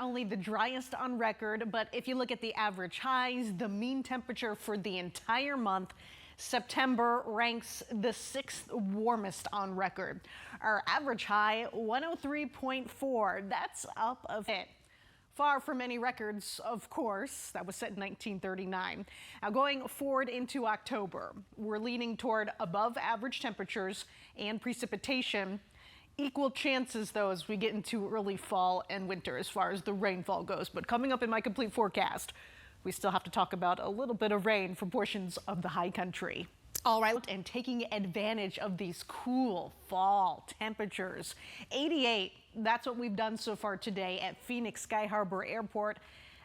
only the driest on record, but if you look at the average highs, the mean temperature for the entire month, September ranks the 6th warmest on record. Our average high, 103.4. That's up a bit. Far from any records, of course. That was set in 1939. Now, going forward into October, we're leaning toward above average temperatures and precipitation. Equal chances, though, as we get into early fall and winter as far as the rainfall goes. But coming up in my complete forecast, we still have to talk about a little bit of rain for portions of the high country. All right, and taking advantage of these cool fall temperatures. 88, that's what we've done so far today at Phoenix Sky Harbor Airport.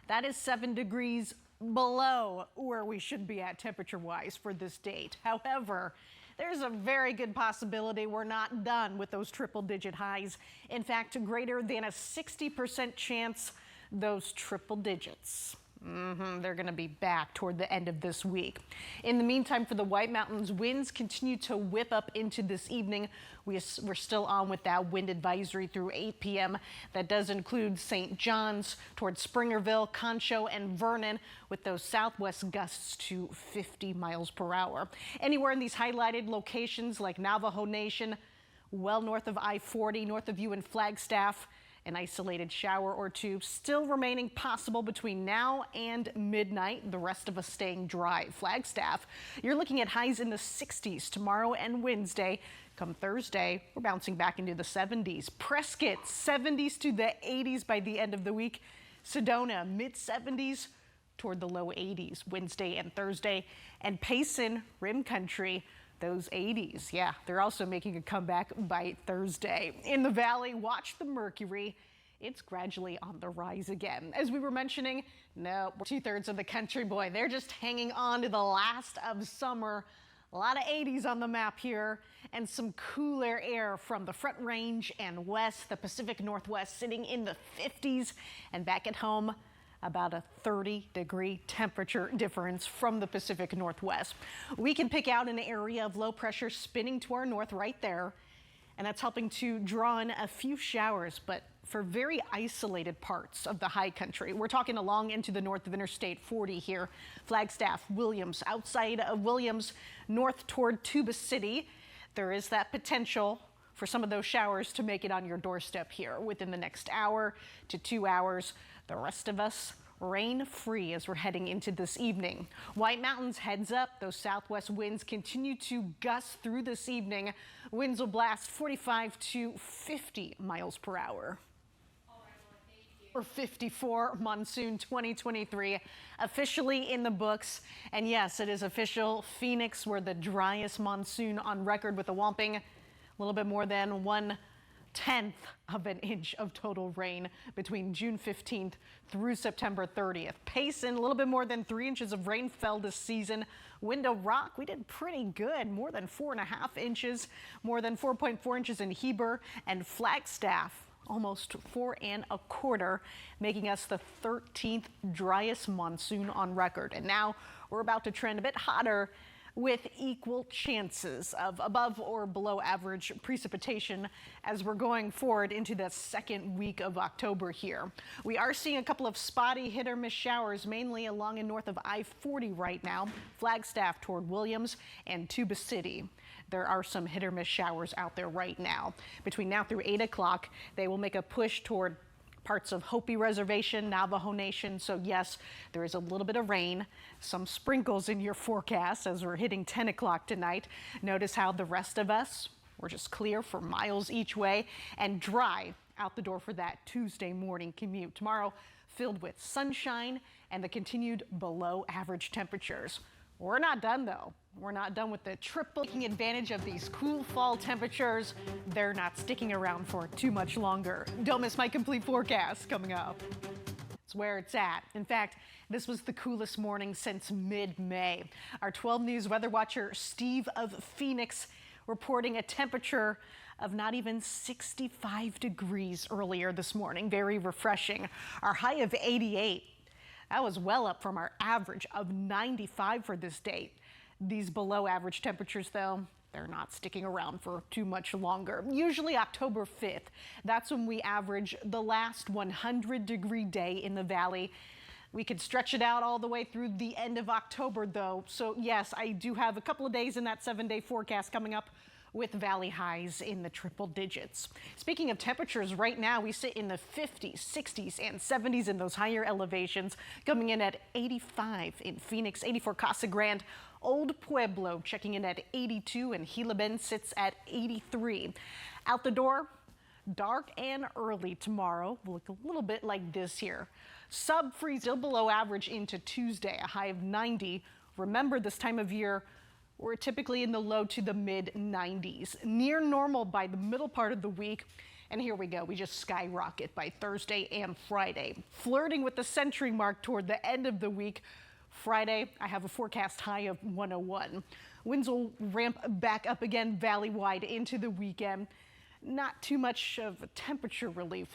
That is 7 degrees below where we should be at temperature-wise for this date. However, there's a very good possibility we're not done with those triple-digit highs. In fact, greater than a 60% chance those triple digits. They're going to be back toward the end of this week. In the meantime, for the White Mountains, winds continue to whip up into this evening. We're still on with that wind advisory through 8 p.m. That does include St. John's towards Springerville, Concho, and Vernon, with those southwest gusts to 50 miles per hour. Anywhere in these highlighted locations like Navajo Nation, well north of I-40, north of you in Flagstaff, an isolated shower or two still remaining possible between now and midnight. The rest of us staying dry. Flagstaff, you're looking at highs in the 60s tomorrow and Wednesday. Come Thursday, we're bouncing back into the 70s. Prescott, 70s to the 80s by the end of the week. Sedona, mid 70s toward the low 80s Wednesday and Thursday. And Payson, Rim Country, those 80s, yeah, they're also making a comeback by Thursday. In the valley, watch the mercury. It's gradually on the rise again. As we were mentioning, no, 2/3 of the country, boy, they're just hanging on to the last of summer. A lot of 80s on the map here, and some cooler air from the Front Range and west, the Pacific Northwest sitting in the 50s, and back at home, about a 30-degree temperature difference from the Pacific Northwest. We can pick out an area of low pressure spinning to our north right there, and that's helping to draw in a few showers, but for very isolated parts of the high country. We're talking along into the north of Interstate 40 here, Flagstaff, Williams, outside of Williams, north toward Tuba City. There is that potential for some of those showers to make it on your doorstep here within the next hour to 2 hours. The rest of us rain free as we're heading into this evening. White Mountains, heads up. Those southwest winds continue to gust through this evening. Winds will blast 45 to 50 miles per hour. Or 54 monsoon 2023 officially in the books. And yes, it is official. Phoenix, we're the driest monsoon on record with a whopping little bit more than 1/10 of an inch of total rain between June 15th through September 30th. Payson, a little bit more than 3 inches of rain fell this season. Window Rock, we did pretty good, more than 4.5 inches, more than 4.4 inches in Heber, and Flagstaff, almost 4.25, making us the 13th driest monsoon on record. And now we're about to trend a bit hotter, with equal chances of above or below average precipitation as we're going forward into the second week of October here. We are seeing a couple of spotty hit or miss showers, mainly along and north of I-40 right now, Flagstaff toward Williams and Tuba City. There are some hit or miss showers out there right now. Between now through 8 o'clock, they will make a push toward parts of Hopi Reservation, Navajo Nation. So yes, there is a little bit of rain, some sprinkles in your forecast as we're hitting 10 o'clock tonight. Notice how the rest of us, we're just clear for miles each way and dry out the door for that Tuesday morning commute. Tomorrow filled with sunshine and the continued below average temperatures. We're not done though. We're not done with the triple. Taking advantage of these cool fall temperatures, they're not sticking around for too much longer. Don't miss my complete forecast coming up. It's where it's at. In fact, this was the coolest morning since mid-May. Our 12 News weather watcher Steve of Phoenix reporting a temperature of not even 65 degrees earlier this morning. Very refreshing. Our high of 88. That was well up from our average of 95 for this date. These below average temperatures, though, they're not sticking around for too much longer. Usually October 5th, that's when we average the last 100-degree day in the valley. We could stretch it out all the way through the end of October, though. So, yes, I do have a couple of days in that 7-day forecast coming up with valley highs in the triple digits. Speaking of temperatures, right now we sit in the 50s, 60s, and 70s in those higher elevations, coming in at 85 in Phoenix, 84 Casa Grande, Old Pueblo checking in at 82, and Gila Bend sits at 83. Out the door, dark and early tomorrow will look a little bit like this here. Sub-freeze, still below average into Tuesday, a high of 90. Remember, this time of year, we're typically in the low to the mid 90s. Near normal by the middle part of the week. And here we go. We just skyrocket by Thursday and Friday. Flirting with the century mark toward the end of the week. Friday, I have a forecast high of 101. Winds will ramp back up again valley-wide into the weekend. Not too much of a temperature relief,